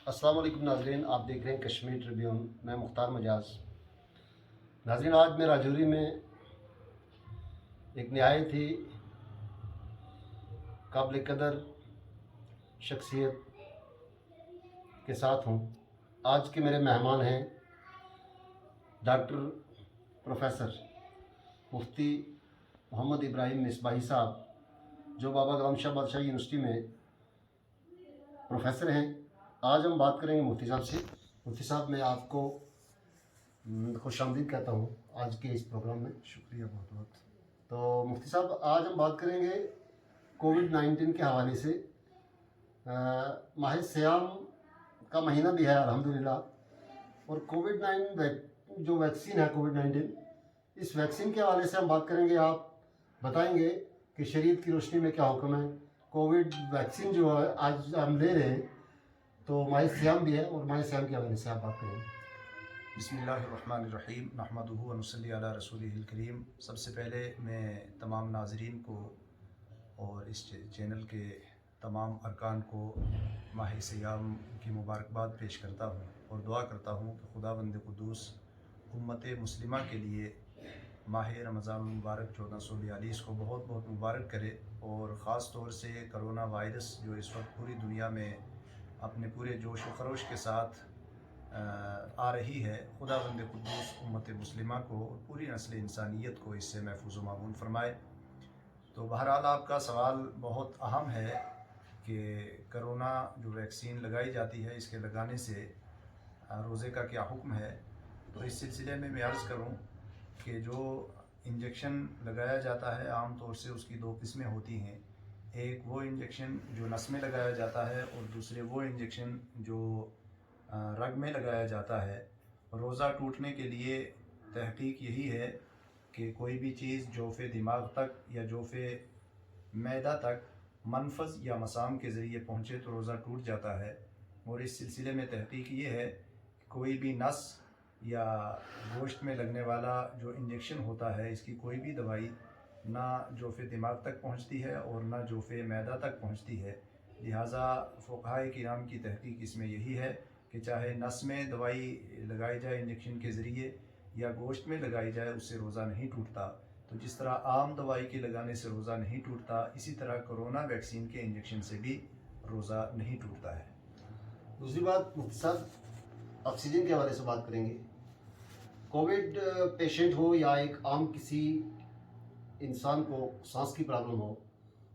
السلام علیکم ناظرین، آپ دیکھ رہے ہیں کشمیر ٹریبیون، میں مختار مجاز۔ ناظرین، آج میں راجوری میں ایک نہایت ہی قابل قدر شخصیت کے ساتھ ہوں۔ آج کے میرے مہمان ہیں ڈاکٹر پروفیسر مفتی محمد ابراہیم مصباحی صاحب، جو بابا غلام شاہ بادشاہ یونیورسٹی میں پروفیسر ہیں۔ آج ہم بات کریں گے مفتی صاحب سے۔ مفتی صاحب، میں آپ کو خوش آمدید کہتا ہوں آج کے اس پروگرام میں۔ شکریہ بہت بہت۔ تو مفتی صاحب، آج ہم بات کریں گے کووڈ-19 کے حوالے سے۔ ماہ سیام کا مہینہ بھی ہے الحمدللہ، اور کووڈ-19 جو ویکسین ہے کووڈ-19، اس ویکسین کے حوالے سے ہم بات کریں گے۔ آپ بتائیں گے کہ شریعت کی روشنی میں کیا حکم ہے۔ کووڈ ویکسین جو ہے آج ہم لے رہے ہیں، تو ماہ سیام بھی ہے، اور ماہ سیام کے حوالے سے آپ بات کریں گے۔ بسم اللہ الرحمن الرحیم، نحمدہ و نصلی علی رسولہ الکریم۔ سب سے پہلے میں تمام ناظرین کو اور اس چینل کے تمام ارکان کو ماہ سیام کی مبارکباد پیش کرتا ہوں اور دعا کرتا ہوں کہ خداوند قدوس امت مسلمہ کے لیے ماہ رمضان المبارک 1442 کو بہت بہت مبارک کرے، اور خاص طور سے کرونا وائرس جو اس وقت پوری دنیا میں اپنے پورے جوش و خروش کے ساتھ آ رہی ہے، خداوند قدوس امت مسلمہ کو اور پوری نسل انسانیت کو اس سے محفوظ و معمون فرمائے۔ تو بہرحال آپ کا سوال بہت اہم ہے کہ کرونا جو ویکسین لگائی جاتی ہے، اس کے لگانے سے روزے کا کیا حکم ہے۔ تو اس سلسلے میں عرض کروں کہ جو انجیکشن لگایا جاتا ہے عام طور سے اس کی دو قسمیں ہوتی ہیں۔ ایک وہ انجیکشن جو نس میں لگایا جاتا ہے، اور دوسرے وہ انجیکشن جو رگ میں لگایا جاتا ہے۔ روزہ ٹوٹنے کے لیے تحقیق یہی ہے کہ کوئی بھی چیز جوف دماغ تک یا جوف معدہ تک منفذ یا مسام کے ذریعے پہنچے تو روزہ ٹوٹ جاتا ہے۔ اور اس سلسلے میں تحقیق یہ ہے کہ کوئی بھی نس یا گوشت میں لگنے والا جو انجیکشن ہوتا ہے، اس کی کوئی بھی دوائی نہ جوف دماغ تک پہنچتی ہے اور نہ جوف معدہ تک پہنچتی ہے۔ لہٰذا فقہائے کرام کی تحقیق اس میں یہی ہے کہ چاہے نس میں دوائی لگائی جائے انجیکشن کے ذریعے یا گوشت میں لگائی جائے، اس سے روزہ نہیں ٹوٹتا۔ تو جس طرح عام دوائی کے لگانے سے روزہ نہیں ٹوٹتا، اسی طرح کرونا ویکسین کے انجیکشن سے بھی روزہ نہیں ٹوٹتا ہے۔ دوسری بات مفتی صاحب، آکسیجن کے حوالے سے بات کریں گے۔ کووڈ پیشنٹ ہو یا ایک عام کسی انسان کو سانس کی پرابلم ہو،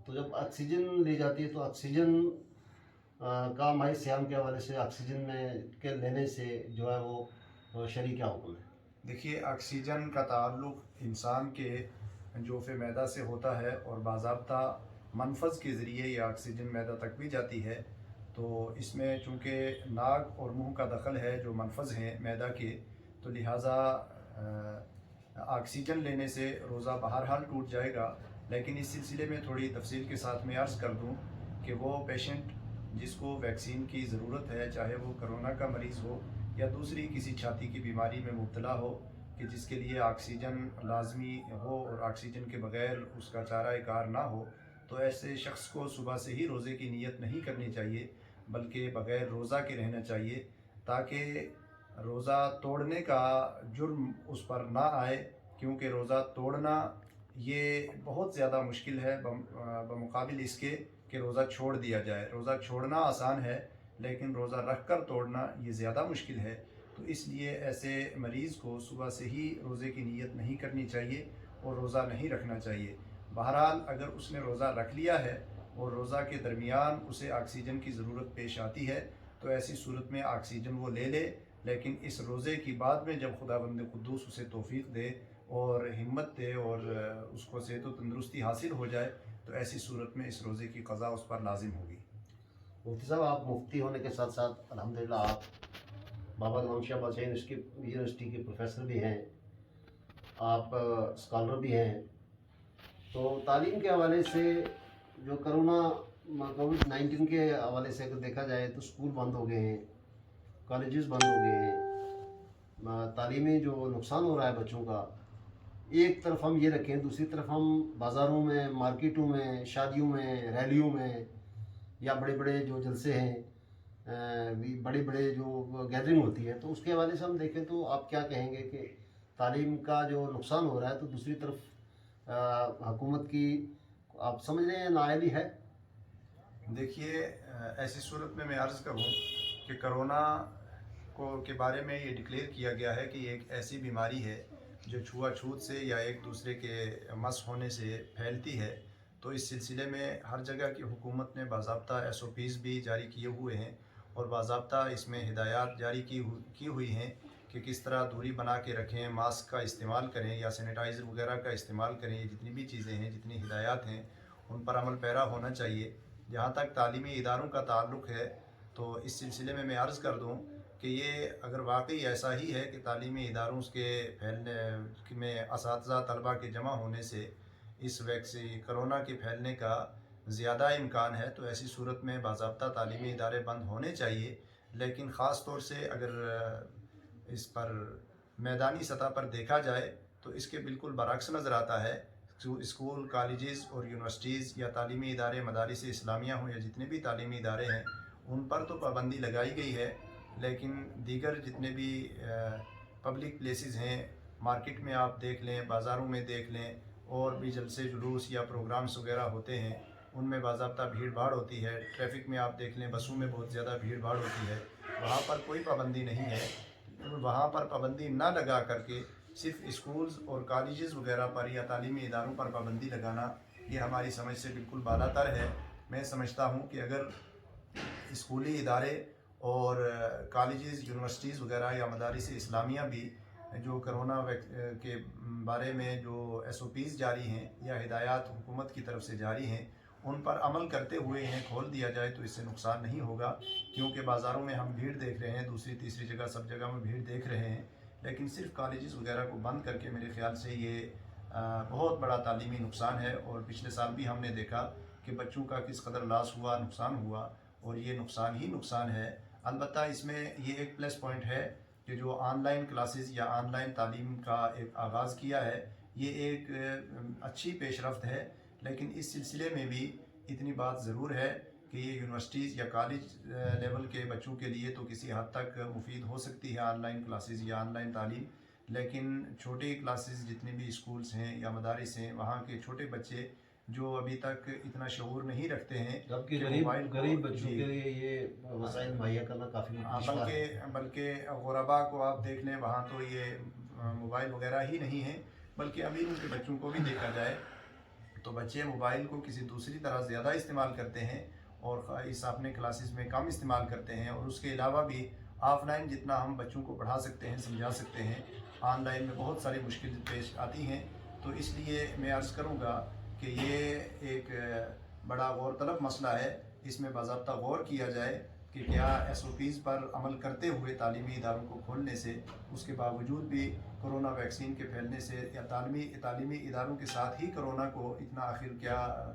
تو جب آکسیجن لی جاتی ہے تو آکسیجن کا ماہ سیام کے حوالے سے آکسیجن میں کے لینے سے جو ہے وہ شرعی کیا حکم ہے؟ دیکھیے، آکسیجن کا تعلق انسان کے جوف معدہ سے ہوتا ہے، اور باضابطہ منفذ کے ذریعے یہ آکسیجن معدہ تک بھی جاتی ہے۔ تو اس میں چونکہ ناک اور منہ کا دخل ہے جو منفذ ہیں معدہ کے، تو لہٰذا آکسیجن لینے سے روزہ بہرحال ٹوٹ جائے گا۔ لیکن اس سلسلے میں تھوڑی تفصیل کے ساتھ میں عرض کر دوں کہ وہ پیشنٹ جس کو ویکسین کی ضرورت ہے، چاہے وہ کرونا کا مریض ہو یا دوسری کسی چھاتی کی بیماری میں مبتلا ہو، کہ جس کے لیے آکسیجن لازمی ہو اور آکسیجن کے بغیر اس کا چارہ کار نہ ہو، تو ایسے شخص کو صبح سے ہی روزے کی نیت نہیں کرنی چاہیے، بلکہ بغیر روزہ کے رہنا چاہیے، تاکہ روزہ توڑنے کا جرم اس پر نہ آئے۔ کیونکہ روزہ توڑنا یہ بہت زیادہ مشکل ہے بمقابل اس کے کہ روزہ چھوڑ دیا جائے۔ روزہ چھوڑنا آسان ہے، لیکن روزہ رکھ کر توڑنا یہ زیادہ مشکل ہے۔ تو اس لیے ایسے مریض کو صبح سے ہی روزے کی نیت نہیں کرنی چاہیے اور روزہ نہیں رکھنا چاہیے۔ بہرحال اگر اس نے روزہ رکھ لیا ہے اور روزہ کے درمیان اسے آکسیجن کی ضرورت پیش آتی ہے، تو ایسی صورت میں آکسیجن وہ لے لے، لیکن اس روزے کی بعد میں جب خداوند قدوس اسے توفیق دے اور ہمت دے اور اس کو صحت و تندرستی حاصل ہو جائے، تو ایسی صورت میں اس روزے کی قضا اس پر لازم ہوگی۔ مفتی صاحب، آپ مفتی ہونے کے ساتھ ساتھ الحمدللہ آپ بابا غلام شاہ بادشاہ یونیورسٹی کے پروفیسر بھی ہیں، آپ اسکالر بھی ہیں۔ تو تعلیم کے حوالے سے جو کووڈ-19 کے حوالے سے اگر دیکھا جائے تو اسکول بند ہو گئے ہیں، کالجز بند ہو گئے ہیں، تعلیمی جو نقصان ہو رہا ہے بچوں کا، ایک طرف ہم یہ رکھیں، دوسری طرف ہم بازاروں میں، مارکیٹوں میں، شادیوں میں، ریلیوں میں یا بڑے بڑے جو جلسے ہیں بھی بڑے بڑے جو گیدرنگ ہوتی ہے، تو اس کے حوالے سے ہم دیکھیں تو آپ کیا کہیں گے کہ تعلیم کا جو نقصان ہو رہا ہے، تو دوسری طرف حکومت کی آپ سمجھ رہے ہیں نااہلی ہے؟ دیکھیے، ایسی صورت میں عرض کروں کہ کرونا کے بارے میں یہ ڈکلیئر کیا گیا ہے کہ یہ ایک ایسی بیماری ہے جو چھوا چھوت سے یا ایک دوسرے کے مس ہونے سے پھیلتی ہے. تو اس سلسلے میں ہر جگہ کی حکومت نے باضابطہ SOPs بھی جاری کیے ہوئے ہیں اور باضابطہ اس میں ہدایات جاری کی ہوئی ہیں کہ کس طرح دوری بنا کے رکھیں، ماسک کا استعمال کریں یا سینیٹائزر وغیرہ کا استعمال کریں. یہ جتنی بھی چیزیں ہیں، جتنی ہدایات ہیں، ان پر عمل پیرا ہونا چاہیے. جہاں تک تعلیمی اداروں کا تعلق ہے تو اس سلسلے میں عرض کر دوں کہ یہ اگر واقعی ایسا ہی ہے کہ تعلیمی اداروں کے پھیلنے میں اساتذہ طلباء کے جمع ہونے سے اس کرونا کے پھیلنے کا زیادہ امکان ہے، تو ایسی صورت میں باضابطہ تعلیمی ادارے بند ہونے چاہیے. لیکن خاص طور سے اگر اس پر میدانی سطح پر دیکھا جائے تو اس کے بالکل برعکس نظر آتا ہے. جو اسکول، کالجز اور یونیورسٹیز یا تعلیمی ادارے مدارس اسلامیہ ہوں یا جتنے بھی تعلیمی ادارے ہیں، ان پر تو پابندی لگائی گئی ہے، لیکن دیگر جتنے بھی پبلک پلیسز ہیں، مارکیٹ میں آپ دیکھ لیں، بازاروں میں دیکھ لیں، اور بھی جلسے جلوس یا پروگرامز وغیرہ ہوتے ہیں، ان میں باضابطہ بھیڑ بھاڑ ہوتی ہے. ٹریفک میں آپ دیکھ لیں، بسوں میں بہت زیادہ بھیڑ بھاڑ ہوتی ہے. وہاں پر کوئی پابندی نہیں ہے. وہاں پر پابندی نہ لگا کر کے صرف اسکولز اور کالجز وغیرہ پر یا تعلیمی اداروں پر پابندی لگانا، یہ ہماری سمجھ سے بالکل بالا تر ہے. میں سمجھتا ہوں کہ اگر اسکولی ادارے اور کالجز، یونیورسٹیز وغیرہ یا مدارس اسلامیہ بھی جو کرونا کے بارے میں جو SOPs جاری ہیں یا ہدایات حکومت کی طرف سے جاری ہیں، ان پر عمل کرتے ہوئے انہیں کھول دیا جائے تو اس سے نقصان نہیں ہوگا. کیونکہ بازاروں میں ہم بھیڑ دیکھ رہے ہیں، دوسری تیسری جگہ سب جگہ میں بھیڑ دیکھ رہے ہیں، لیکن صرف کالجز وغیرہ کو بند کر کے میرے خیال سے یہ بہت بڑا تعلیمی نقصان ہے. اور پچھلے سال بھی ہم نے دیکھا کہ بچوں کا کس قدر لاس ہوا، نقصان ہوا، اور یہ نقصان ہی نقصان ہے. البتہ اس میں یہ ایک پلس پوائنٹ ہے کہ جو آن لائن کلاسز یا آن لائن تعلیم کا ایک آغاز کیا ہے، یہ ایک اچھی پیش رفت ہے. لیکن اس سلسلے میں بھی اتنی بات ضرور ہے کہ یہ یونیورسٹیز یا کالج لیول کے بچوں کے لیے تو کسی حد تک مفید ہو سکتی ہے آن لائن کلاسز یا آن لائن تعلیم، لیکن چھوٹے کلاسز جتنے بھی اسکولز ہیں یا مدارس ہیں، وہاں کے چھوٹے بچے جو ابھی تک اتنا شعور نہیں رکھتے ہیں جبکہ غریب بچوں کے لیے یہ وسائل مہیا کرنا کافی مشکل ہے. بلکہ غربا کو آپ دیکھ لیں، وہاں تو یہ موبائل وغیرہ ہی نہیں ہے. بلکہ امیروں کے بچوں کو بھی دیکھا جائے تو بچے موبائل کو کسی دوسری طرح زیادہ استعمال کرتے ہیں اور اس اپنے کلاسز میں کم استعمال کرتے ہیں. اور اس کے علاوہ بھی آف لائن جتنا ہم بچوں کو پڑھا سکتے ہیں، سمجھا سکتے ہیں، آن لائن میں بہت ساری مشکل پیش آتی ہیں. تو اس لیے میں عرض کروں گا کہ یہ ایک بڑا غور طلب مسئلہ ہے. اس میں باضابطہ غور کیا جائے کہ کیا SOPs پر عمل کرتے ہوئے تعلیمی اداروں کو کھولنے سے، اس کے باوجود بھی کرونا ویکسین کے پھیلنے سے یا تعلیمی اداروں کے ساتھ ہی کرونا کو اتنا آخر کیا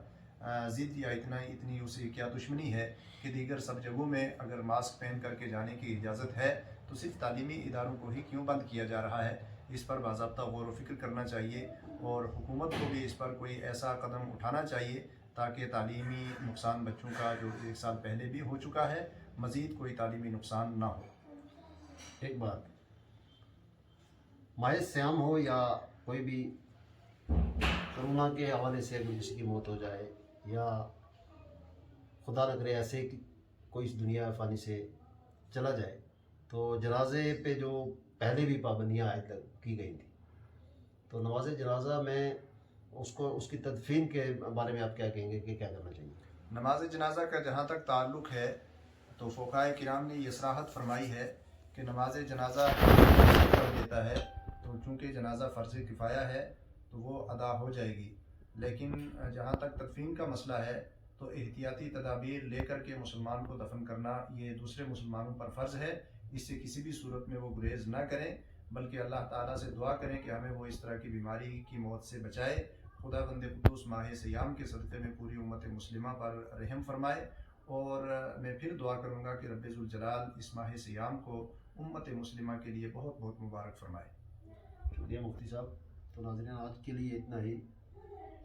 ضد یا اتنی اسے کیا دشمنی ہے کہ دیگر سب جگہوں میں اگر ماسک پہن کر کے جانے کی اجازت ہے تو صرف تعلیمی اداروں کو ہی کیوں بند کیا جا رہا ہے. اس پر باضابطہ غور و فکر کرنا چاہیے اور حکومت کو بھی اس پر کوئی ایسا قدم اٹھانا چاہیے تاکہ تعلیمی نقصان بچوں کا جو ایک سال پہلے بھی ہو چکا ہے، مزید کوئی تعلیمی نقصان نہ ہو. ایک بات، ماہ صیام ہو یا کوئی بھی کرونا کے حوالے سے اگر کسی کی موت ہو جائے یا خدا نہ کرے ایسے کوئی اس دنیا فانی سے چلا جائے، تو جنازے پہ جو پہلے بھی پابندیاں عائد کی گئی تھیں، تو نماز جنازہ میں اس کی تدفین کے بارے میں آپ کیا کہیں گے کہ کیا کرنا چاہیے؟ نماز جنازہ کا جہاں تک تعلق ہے تو فقہائے کرام نے یہ صراحت فرمائی ہے کہ نماز جنازہ کر دیتا ہے تو چونکہ جنازہ فرض کفایہ ہے تو وہ ادا ہو جائے گی. لیکن جہاں تک تدفین کا مسئلہ ہے تو احتیاطی تدابیر لے کر کے مسلمان کو دفن کرنا یہ دوسرے مسلمانوں پر فرض ہے. اس سے کسی بھی صورت میں وہ گریز نہ کریں، بلکہ اللہ تعالیٰ سے دعا کریں کہ ہمیں وہ اس طرح کی بیماری کی موت سے بچائے. خدا بند قدوس ماہ سیام کے صدقے میں پوری امت مسلمہ پر رحم فرمائے. اور میں پھر دعا کروں گا کہ رب ذوالجلال اس ماہ سیام کو امت مسلمہ کے لیے بہت بہت مبارک فرمائے. شکریہ مفتی صاحب. تو ناظرین، آج کے لیے اتنا ہی.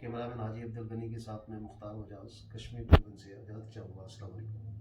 کیمرہ مین حاجی عبدالغنی کے ساتھ میں مختار اعجاز، کشمیر سے اجازت چاہوں گا. السلام علیکم.